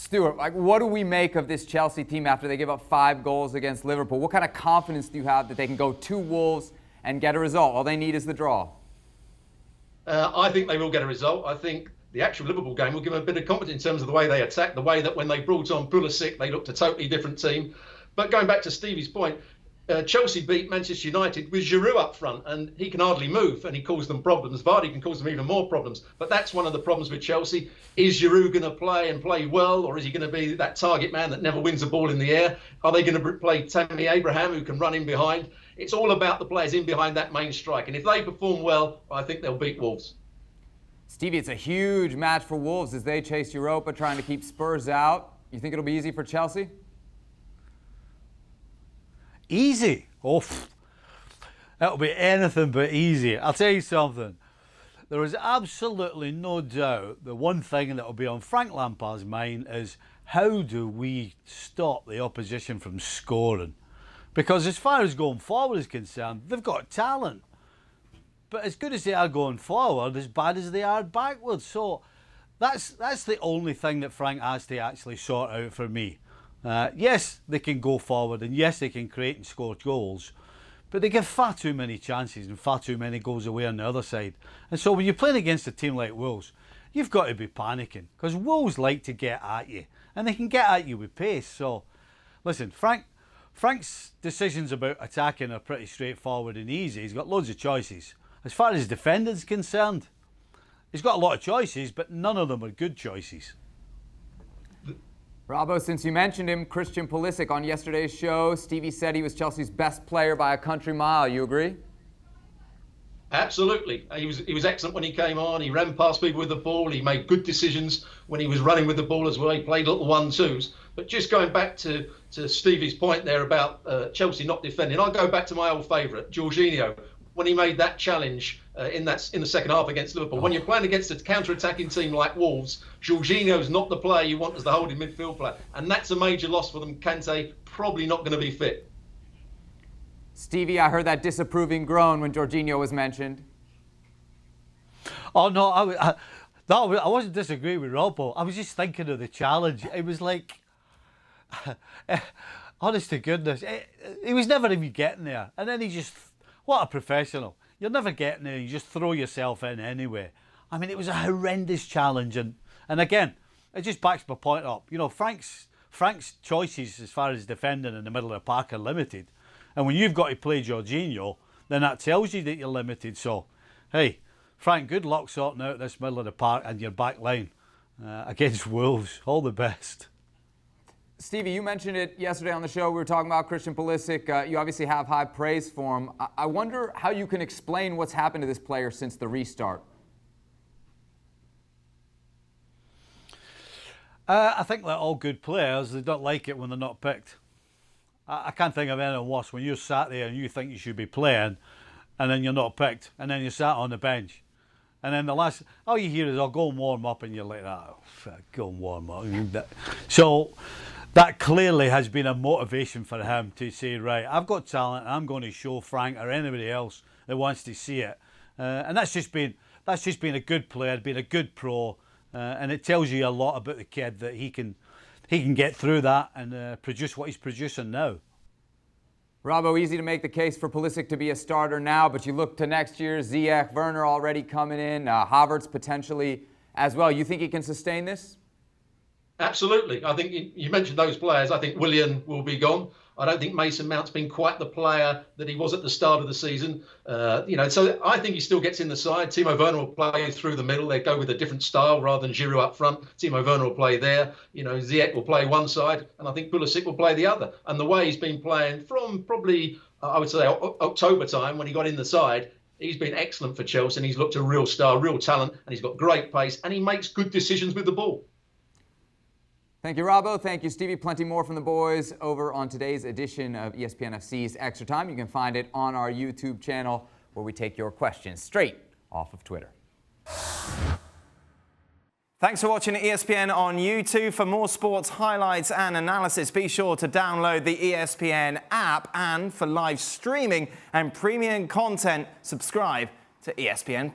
Stewart, what do we make of this Chelsea team after they give up 5 goals against Liverpool? What kind of confidence do you have that they can go to Wolves and get a result? All they need is the draw. I think they will get a result. I think the actual Liverpool game will give them a bit of confidence in terms of the way they attack, the way that when they brought on Pulisic, they looked a totally different team. But going back to Stevie's point, Chelsea beat Manchester United with Giroud up front, and he can hardly move, and he caused them problems. Vardy can cause them even more problems. But that's one of the problems with Chelsea. Is Giroud going to play well, or is he going to be that target man that never wins the ball in the air? Are they going to play Tammy Abraham, who can run in behind? It's all about the players in behind that main strike. And if they perform well, I think they'll beat Wolves. Stevie, it's a huge match for Wolves as they chase Europa, trying to keep Spurs out. You think it'll be easy for Chelsea? Easy? Oh, that'll be anything but easy. I'll tell you something. There is absolutely no doubt the one thing that will be on Frank Lampard's mind is how do we stop the opposition from scoring? Because as far as going forward is concerned, they've got talent. But as good as they are going forward, as bad as they are backwards. So that's the only thing that Frank has to actually sort out for me. Yes, they can go forward, and yes, they can create and score goals, but they give far too many chances and far too many goals away on the other side. And so when you're playing against a team like Wolves, you've got to be panicking, because Wolves like to get at you, and they can get at you with pace. So, listen, Frank's decisions about attacking are pretty straightforward and easy. He's got loads of choices. As far as defending's concerned, he's got a lot of choices, but none of them are good choices. Robbo, since you mentioned him, Christian Pulisic on yesterday's show, Stevie said he was Chelsea's best player by a country mile. You agree? Absolutely. He was excellent when he came on. He ran past people with the ball. He made good decisions when he was running with the ball as well. He played little 1-2s. But just going back to Stevie's point there about Chelsea not defending, I'll go back to my old favourite, Jorginho, when he made that challenge in the second half against Liverpool. When you're playing against a counter-attacking team like Wolves, Jorginho's not the player you want as the holding midfield player. And that's a major loss for them. Kante probably not going to be fit. Stevie, I heard that disapproving groan when Jorginho was mentioned. Oh, no, I wasn't disagreeing with Robbo. I was just thinking of the challenge. It was like, honest to goodness, he was never even getting there. And then he just... What a professional. You're never getting there. You just throw yourself in anyway. I mean, it was a horrendous challenge. And again, it just backs my point up. You know, Frank's choices as far as defending in the middle of the park are limited. And when you've got to play Jorginho, then that tells you that you're limited. So, hey, Frank, good luck sorting out this middle of the park and your back line against Wolves. All the best. Stevie, you mentioned it yesterday on the show. We were talking about Christian Pulisic. You obviously have high praise for him. I wonder how you can explain what's happened to this player since the restart. I think like all good players, they don't like it when they're not picked. I can't think of anything worse when you're sat there and you think you should be playing and then you're not picked and then you're sat on the bench. And then all you hear is, "I'll go and warm up," and you're like, "Oh, go and warm up." So that clearly has been a motivation for him to say, right, I've got talent, I'm going to show Frank or anybody else that wants to see it. And that's just been a good player, been a good pro, and it tells you a lot about the kid that he can get through that and produce what he's producing now. Robbo, easy to make the case for Pulisic to be a starter now, but you look to next year, Ziyech, Werner already coming in, Havertz potentially as well. You think he can sustain this? Absolutely. I think you mentioned those players. I think Willian will be gone. I don't think Mason Mount's been quite the player that he was at the start of the season. So I think he still gets in the side. Timo Werner will play through the middle. They go with a different style rather than Giroud up front. Timo Werner will play there. Ziyech will play one side, and I think Pulisic will play the other. And the way he's been playing from probably, I would say, October time when he got in the side, he's been excellent for Chelsea, and he's looked a real star, real talent, and he's got great pace, and he makes good decisions with the ball. Thank you, Robbo. Thank you, Stevie. Plenty more from the boys over on today's edition of ESPN FC's Extra Time. You can find it on our YouTube channel where we take your questions straight off of Twitter. Thanks for watching ESPN on YouTube. For more sports highlights and analysis, be sure to download the ESPN app. And for live streaming and premium content, subscribe to ESPN+.